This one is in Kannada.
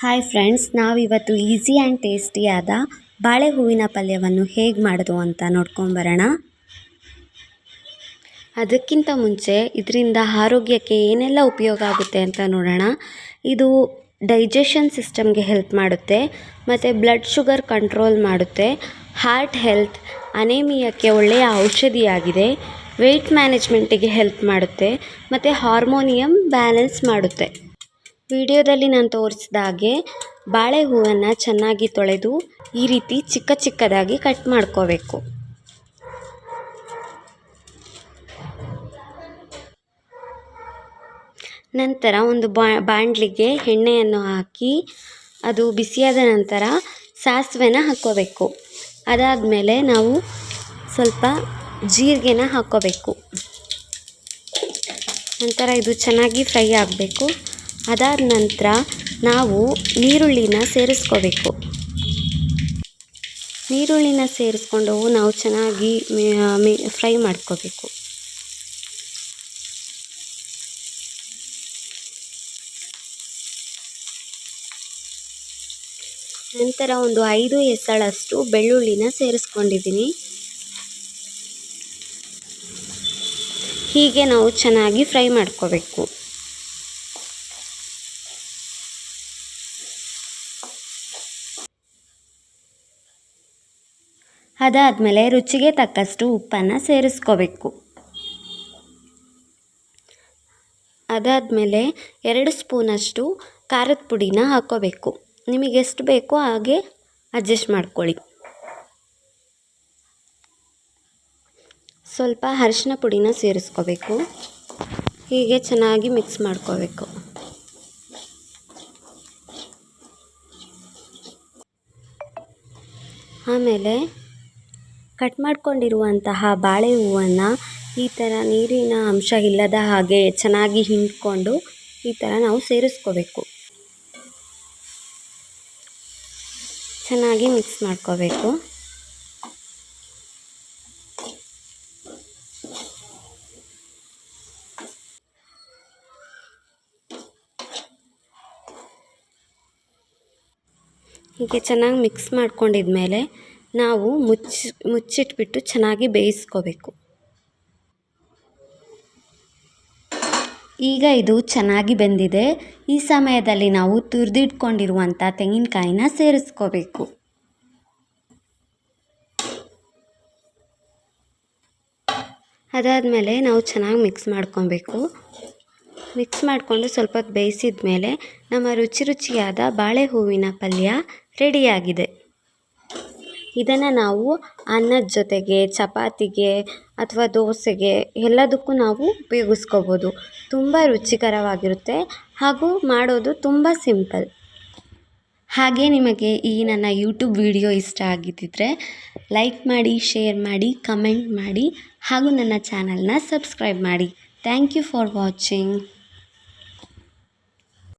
ಹಾಯ್ ಫ್ರೆಂಡ್ಸ್, ನಾವಿವತ್ತು ಈಸಿ ಆ್ಯಂಡ್ ಟೇಸ್ಟಿಯಾದ ಬಾಳೆ ಹೂವಿನ ಪಲ್ಯವನ್ನು ಹೇಗೆ ಮಾಡೋದು ಅಂತ ನೋಡ್ಕೊಂಬರೋಣ. ಅದಕ್ಕಿಂತ ಮುಂಚೆ ಇದರಿಂದ ಆರೋಗ್ಯಕ್ಕೆ ಏನೆಲ್ಲ ಉಪಯೋಗ ಆಗುತ್ತೆ ಅಂತ ನೋಡೋಣ. ಇದು ಡೈಜೆಷನ್ ಸಿಸ್ಟಮ್ಗೆ ಹೆಲ್ಪ್ ಮಾಡುತ್ತೆ, ಮತ್ತು ಬ್ಲಡ್ ಶುಗರ್ ಕಂಟ್ರೋಲ್ ಮಾಡುತ್ತೆ, ಹಾರ್ಟ್ ಹೆಲ್ತ್, ಅನೇಮಿಯಾಕ್ಕೆ ಒಳ್ಳೆಯ ಔಷಧಿಯಾಗಿದೆ, ವೆಯ್ಟ್ ಮ್ಯಾನೇಜ್ಮೆಂಟಿಗೆ ಹೆಲ್ಪ್ ಮಾಡುತ್ತೆ, ಮತ್ತು ಹಾರ್ಮೋನಿಯಂ ಬ್ಯಾಲೆನ್ಸ್ ಮಾಡುತ್ತೆ. ವಿಡಿಯೋದಲ್ಲಿ ನಾನು ತೋರಿಸಿದ ಹಾಗೆ ಬಾಳೆ ಹೂವನ್ನು ಚೆನ್ನಾಗಿ ತೊಳೆದು ಈ ರೀತಿ ಚಿಕ್ಕ ಚಿಕ್ಕದಾಗಿ ಕಟ್ ಮಾಡ್ಕೋಬೇಕು. ನಂತರ ಒಂದು ಬಾಣಲಿಗೆ ಎಣ್ಣೆಯನ್ನು ಹಾಕಿ ಅದು ಬಿಸಿಯಾದ ನಂತರ ಸಾಸಿವೆನ ಹಾಕ್ಕೋಬೇಕು. ಅದಾದಮೇಲೆ ನಾವು ಸ್ವಲ್ಪ ಜೀರಿಗೆನ ಹಾಕ್ಕೋಬೇಕು. ನಂತರ ಇದು ಚೆನ್ನಾಗಿ ಫ್ರೈ ಆಗಬೇಕು. ಅದಾದ ನಂತರ ನಾವು ನೀರುಳ್ಳಿನ ಸೇರಿಸ್ಕೋಬೇಕು. ನೀರುಳ್ಳಿನ ಸೇರಿಸ್ಕೊಂಡು ನಾವು ಚೆನ್ನಾಗಿ ಫ್ರೈ ಮಾಡ್ಕೋಬೇಕು. ನಂತರ ಒಂದು 5 ಎಸಳಷ್ಟು ಬೆಳ್ಳುಳ್ಳಿನ ಸೇರಿಸ್ಕೊಂಡಿದ್ದೀನಿ. ಹೀಗೆ ನಾವು ಚೆನ್ನಾಗಿ ಫ್ರೈ ಮಾಡ್ಕೋಬೇಕು. ಅದಾದಮೇಲೆ ರುಚಿಗೆ ತಕ್ಕಷ್ಟು ಉಪ್ಪನ್ನು ಸೇರಿಸ್ಕೋಬೇಕು. ಅದಾದಮೇಲೆ 2 ಸ್ಪೂನಷ್ಟು ಖಾರದ ಪುಡಿನ ಹಾಕ್ಕೋಬೇಕು. ನಿಮಗೆ ಎಷ್ಟು ಬೇಕೋ ಹಾಗೆ ಅಡ್ಜಸ್ಟ್ ಮಾಡ್ಕೊಳ್ಳಿ. ಸ್ವಲ್ಪ ಅರಿಶಿನ ಪುಡಿನ ಸೇರಿಸ್ಕೋಬೇಕು. ಹೀಗೆ ಚೆನ್ನಾಗಿ ಮಿಕ್ಸ್ ಮಾಡ್ಕೋಬೇಕು. ಆಮೇಲೆ ಕಟ್ ಮಾಡ್ಕೊಂಡಿರುವಂತಹ ಬಾಳೆ ಹೂವನ್ನು ಈ ಥರ ನೀರಿನ ಅಂಶ ಇಲ್ಲದ ಹಾಗೆ ಚೆನ್ನಾಗಿ ಹಿಂಡ್ಕೊಂಡು ಈ ಥರ ನಾವು ಸೇರಿಸ್ಕೋಬೇಕು. ಚೆನ್ನಾಗಿ ಮಿಕ್ಸ್ ಮಾಡ್ಕೋಬೇಕು. ಹೀಗೆ ಚೆನ್ನಾಗಿ ಮಿಕ್ಸ್ ಮಾಡ್ಕೊಂಡಿದ್ಮೇಲೆ ನಾವು ಮುಚ್ಚಿಟ್ಬಿಟ್ಟು ಚೆನ್ನಾಗಿ ಬೇಯಿಸ್ಕೋಬೇಕು. ಈಗ ಇದು ಚೆನ್ನಾಗಿ ಬೆಂದಿದೆ. ಈ ಸಮಯದಲ್ಲಿ ನಾವು ತುರಿದಿಟ್ಕೊಂಡಿರುವಂಥ ತೆಂಗಿನಕಾಯಿನ ಸೇರಿಸ್ಕೋಬೇಕು. ಅದಾದಮೇಲೆ ನಾವು ಚೆನ್ನಾಗಿ ಮಿಕ್ಸ್ ಮಾಡ್ಕೊಬೇಕು. ಮಿಕ್ಸ್ ಮಾಡಿಕೊಂಡು ಸ್ವಲ್ಪ ಹೊತ್ತು ಬೇಯಿಸಿದ ಮೇಲೆ ನಮ್ಮ ರುಚಿಯಾದ ಬಾಳೆ ಹೂವಿನ ಪಲ್ಯ ರೆಡಿಯಾಗಿದೆ. ಇದನ್ನು ನಾವು ಅನ್ನದ ಜೊತೆಗೆ, ಚಪಾತಿಗೆ ಅಥವಾ ದೋಸೆಗೆ ಎಲ್ಲದಕ್ಕೂ ನಾವು ಉಪಯೋಗಿಸ್ಕೋಬೋದು. ತುಂಬ ರುಚಿಕರವಾಗಿರುತ್ತೆ ಹಾಗೂ ಮಾಡೋದು ತುಂಬ ಸಿಂಪಲ್. ಹಾಗೆ ನಿಮಗೆ ಈ ನನ್ನ ಯೂಟ್ಯೂಬ್ ವಿಡಿಯೋ ಇಷ್ಟ ಆಗಿದ್ದಿದ್ರೆ ಲೈಕ್ ಮಾಡಿ, ಶೇರ್ ಮಾಡಿ, ಕಮೆಂಟ್ ಮಾಡಿ ಹಾಗೂ ನನ್ನ ಚಾನಲ್ನ ಸಬ್ಸ್ಕ್ರೈಬ್ ಮಾಡಿ. Thank you for watching.